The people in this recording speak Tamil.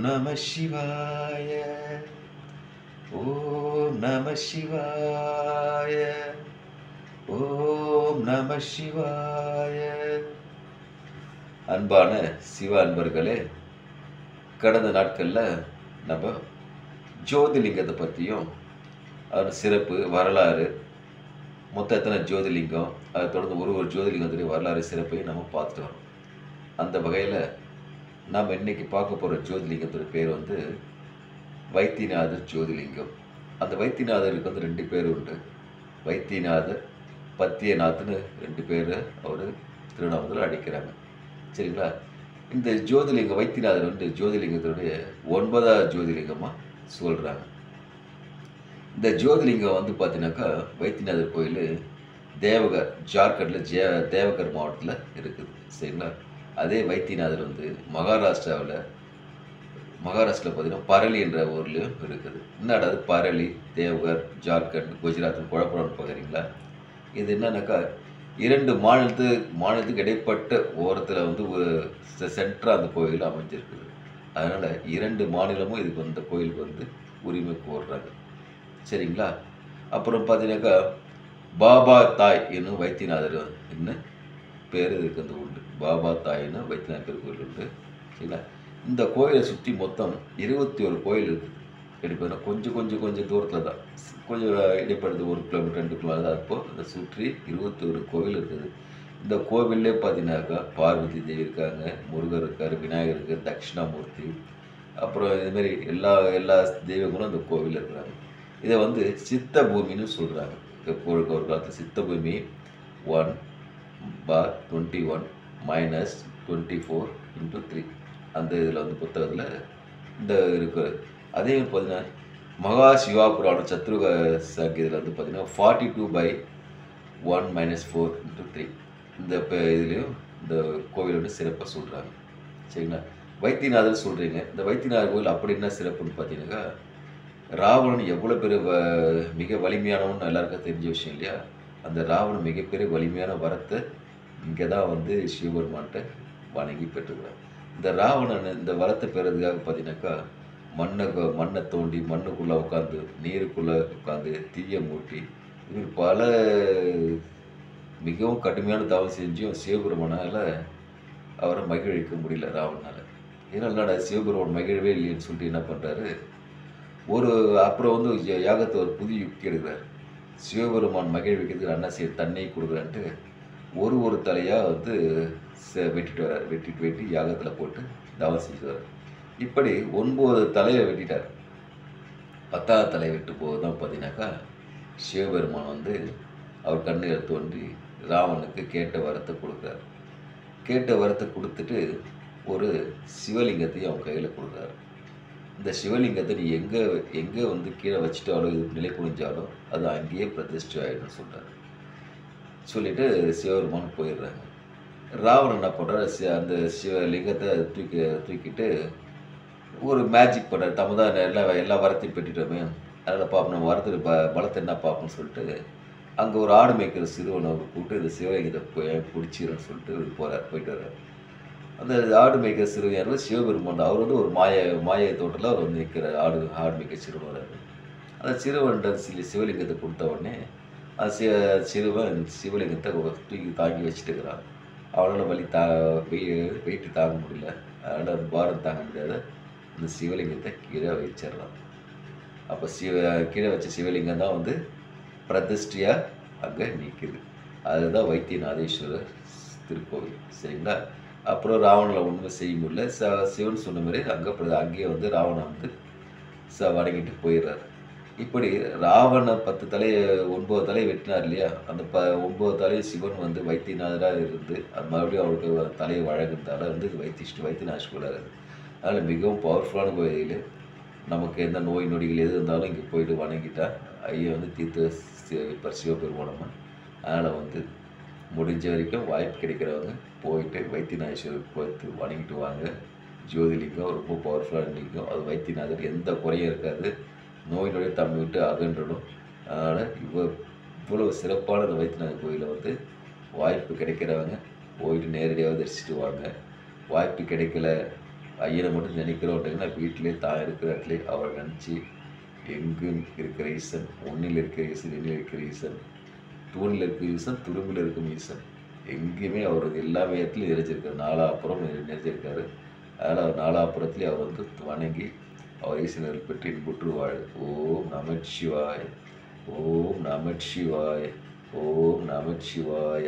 நம சிவாய. ஓம் நம சிவாய. ஓம் நம சிவாய. அன்பான சிவ அன்பர்களே, கடந்த நாட்களில் நம்ம ஜோதிலிங்கத்தை பற்றியும் அதோட சிறப்பு வரலாறு, மொத்தம் எத்தனை ஜோதிலிங்கம், அதை தொடர்ந்து ஒரு ஜோதிலிங்கத்துடைய வரலாறு சிறப்பையும் நம்ம பார்த்துட்டு வரோம். அந்த வகையில் நாம் இன்னைக்கு பார்க்க போகிற ஜோதிலிங்கத்தோட பேர் வந்து வைத்தியநாதர் ஜோதிலிங்கம். அந்த வைத்தியநாதருக்கு வந்து 2 பேர் உண்டு. வைத்தியநாதர், பத்தியநாத்னு 2 பேர் அவர் திருவண்ணாமலையில் அடிக்கிறாங்க. சரிங்களா? இந்த ஜோதிலிங்கம் வைத்தியநாதர் வந்து ஜோதிலிங்கத்துடைய 9வது ஜோதிலிங்கமாக சொல்கிறாங்க. இந்த ஜோதிலிங்கம் வந்து பார்த்தீங்கன்னாக்கா வைத்தியநாதர் கோயில் தேவகர், ஜார்க்கண்டில் தேவகர் மாவட்டத்தில் இருக்குது. சரிங்களா? அதே வைத்தியநாதர் வந்து மகாராஷ்டிராவில் பார்த்தீங்கன்னா பரளி என்ற ஊர்லேயும் இருக்குது. என்னடா அது பரளி, தேவகர், ஜார்க்கண்ட், குஜராத் குழப்பம்னு பார்க்குறீங்களா? இது என்னன்னாக்கா 2 மாநிலத்துக்கு இடைப்பட்ட ஓரத்தில் வந்து சென்டராக அந்த கோயில் அமைஞ்சிருக்குது. அதனால் 2 மாநிலமும் இதுக்கு இந்த கோயிலுக்கு வந்து உரிமை கோர்றாங்க. சரிங்களா? அப்புறம் பார்த்தீங்கன்னாக்கா பாபா தாய் என்னும் வைத்தியநாதர் என்ன பேர் இதுக்கு வந்து உண்டு. பாபா தாயின்னு வைத்தியநாதர் கோயில் உண்டு. சரிங்களா? இந்த கோயிலை சுற்றி மொத்தம் 21 கோயில் இருக்குது. எப்படி கொஞ்சம் தூரத்தில் தான், கொஞ்சம் இடைப்படுது, 1 கிலோமீட்டர் 2 கிலோமீட்டர் தான். அப்போது அதை சுற்றி 21 கோவில் இருக்குது. இந்த கோவிலே பார்த்தீங்கன்னாக்கா பார்வதி தேவி இருக்காங்க, முருகர் இருக்கார், விநாயகர் இருக்கார், தட்சிணாமூர்த்தி, அப்புறம் இதுமாரி எல்லா தெய்வங்களும் அந்த கோவிலில் இருக்கிறாங்க. இதை வந்து சித்த பூமின்னு சொல்கிறாங்க. இப்போ ஒரு காலத்தில் சித்த பூமி 1/21 - 24 × 3 அந்த இதில் வந்து புத்தகத்தில் இந்த இருக்குது. அதே பார்த்தீங்கன்னா மகா சிவா புராணம் சத்ருக சங்கீதில் வந்து பார்த்தீங்கன்னா 42/1 - 4 × 3 இந்த இதுலேயும் இந்த கோவில் வந்து சிறப்பாக சொல்கிறாங்க. சரிங்களா? வைத்தியநாதர் சொல்கிறீங்க. இந்த வைத்தியநாதர் கோவில் அப்படி என்ன சிறப்புன்னு பார்த்தீங்கன்னாக்கா, ராவணன் எவ்வளோ பெரிய மிக வலிமையானவன்னு எல்லாருக்கும் தெரிஞ்ச விஷயம் இல்லையா? அந்த ராவணன் மிகப்பெரிய வலிமையான வரத்தை இங்கே தான் வந்து சிவபெருமான்கிட்ட வணங்கி பெற்றுக்கிறார். இந்த ராவணன் இந்த வரத்தை பெறதுக்காக பார்த்தீங்கன்னாக்கா மண்ணை தோண்டி மண்ணுக்குள்ளே உட்காந்து, நீருக்குள்ளே உட்காந்து, தீயை மூட்டி, இது பல மிகவும் கடுமையான தவம் செஞ்சும் சிவபெருமானால் அவரை மகிழ்விக்க முடியல ராவணனால். ஏன்னா சிவபெருமான் மகிழவே இல்லைன்னு சொல்லிட்டு என்ன பண்ணுறாரு, அப்புறம் வந்து யாகத்தை ஒரு புது யுக்தி எடுக்கிறார். சிவபெருமான் மகிழ்விக்கிறதுக்கு என்ன செய்ய தண்ணி கொடுக்குறான்ட்டு ஒரு தலையாக வந்து வெட்டிட்டு வர்றார். வெட்டி யாகத்தில் போட்டு தவம் செஞ்சு வர்றார். இப்படி 9 தலையை வெட்டிட்டார். 10வது தலை வெட்டு போது தான் பார்த்தீங்கன்னாக்கா சிவபெருமான் வந்து அவர் கண்ணுகள் தோன்றி ராவனுக்கு கேட்ட வரத்தை கொடுக்குறார். கேட்ட வரத்தை கொடுத்துட்டு ஒரு சிவலிங்கத்தையும் அவன் கையில் கொடுக்குறாரு. இந்த சிவலிங்கத்தை நீ எங்கே வந்து கீழே வச்சுட்டாலோ, இது நிலை குனிஞ்சாலும் அது அங்கேயே பிரதிஷ்டை ஆகிடும்னு சொல்கிறார். சொல்லிவிட்டு சிவபெருமான் போயிடுறாங்க. ராவணன் என்ன பண்ணுறாரு, அந்த சிவலிங்கத்தை தூக்கிட்டு ஒரு மேஜிக் பண்ணுறாரு. தம்ம தான் எல்லா வரத்தையும் பெற்றுட்டோமே, அதனால் பார்ப்போம், நம்ம வரத்துக்கு பலத்தை என்ன பார்ப்போம்னு சொல்லிட்டு அங்கே ஒரு ஆடு மேய்க்கிற சிறுவனை கூப்பிட்டு இந்த சிவலிங்கத்தை பிடிச்சிருன்னு சொல்லிட்டு போயிட்டு வர்றாரு. அந்த ஆடு மேய்க்கிற சிறுவன் சிவபெருமான். அவர் வந்து ஒரு மாய தோட்டத்தில் அவர் வந்து நிற்கிற ஆடு மேய்க்கிற சிறுவன் வர்றாரு. அந்த சிறுவன்கிட்ட சிவலிங்கத்தை கொடுத்த உடனே அந்த சிறுவன் சிவலிங்கத்தை தூக்கி தாங்கி வச்சுட்டு இருக்கிறான். அவனால் வெயிட்டு தாங்க முடியல. அதனால் அந்த பாரம் தாங்க முடியாத அந்த சிவலிங்கத்தை கீழே வச்சிடலாம். அப்போ கீழே வச்ச சிவலிங்கம் தான் வந்து பிரதிஷ்டையாக அங்கே நிற்குது. அதுதான் வைத்தியநாதேஸ்வரர் திருக்கோவில். சரிங்களா? அப்புறம் ராவணனை ஒன்றுமே செய்ய முடியல. சிவன் சொன்ன மாதிரி அங்கேயே வந்து ராவணன் வந்து வணங்கிட்டு போயிடுறாரு. இப்படி ராவணன் 10 தலையை 9 தலையை வெட்டினார் இல்லையா? அந்த 9 தலையை சிவன் வந்து வைத்தியநாதராக இருந்து அது மறுபடியும் அவருக்கு தலையை வழங்குறதால வந்து வைத்தியநாதர் கோயிலாக இருக்குது. அதனால் மிகவும் பவர்ஃபுல்லான கோயில். நமக்கு எந்த நோய் நொடிகள் எது இருந்தாலும் இங்கே போயிட்டு வணங்கிட்டா ஐயா வந்து தீர்த்து சிவபெருமானம்மா. அதனால் வந்து முடிஞ்ச வரைக்கும் வாய்ப்பு கிடைக்கிறவங்க போயிட்டு வைத்தியநாதேஸ்வரர் போயிட்டு வணங்கிட்டு வாங்க. ஜோதிலிங்கம் ரொம்ப பவர்ஃபுல்லான லிங்கம். அது வைத்தியநாதர் எந்த குறையும் இருக்காது. நோய் நொடி தம்மை விட்டு அகன்றணும். அதனால் இவ்வளோ சிறப்பான அந்த வைத்தியநாதர் கோயிலை வந்து வாய்ப்பு கிடைக்கிறவங்க போயிட்டு நேரடியாக தரிசிட்டு வாங்க. வாய்ப்பு கிடைக்கல ஐயனை மட்டும் நினைக்கிறோம் அப்படின்னா வீட்டிலே தான் இருக்கிற இடத்துல அவரை நினச்சி எங்கும் இருக்கிற ஈசன், உன்னில் இருக்கிற ஈசன், என்னில் இருக்கிற ஈசன், தூணில் இருக்கிற ஈசன், துரும்பில் இருக்கும் ஈசன், எங்கேயுமே அவர் எல்லா விதத்துலையும் நிறைஞ்சிருக்காரு. நாலாப்புறம் நிறைஞ்சிருக்காரு. அதனால் அவர் நாலாப்புறத்துலேயும் அவர் வந்து வணங்கி அவர் ஈசனர்கள் பெற்று இன்புற்று வாழ். ஓம் நமச்சிவாய, ஓம் நமச்சிவாய, ஓம் நமச்சிவாய.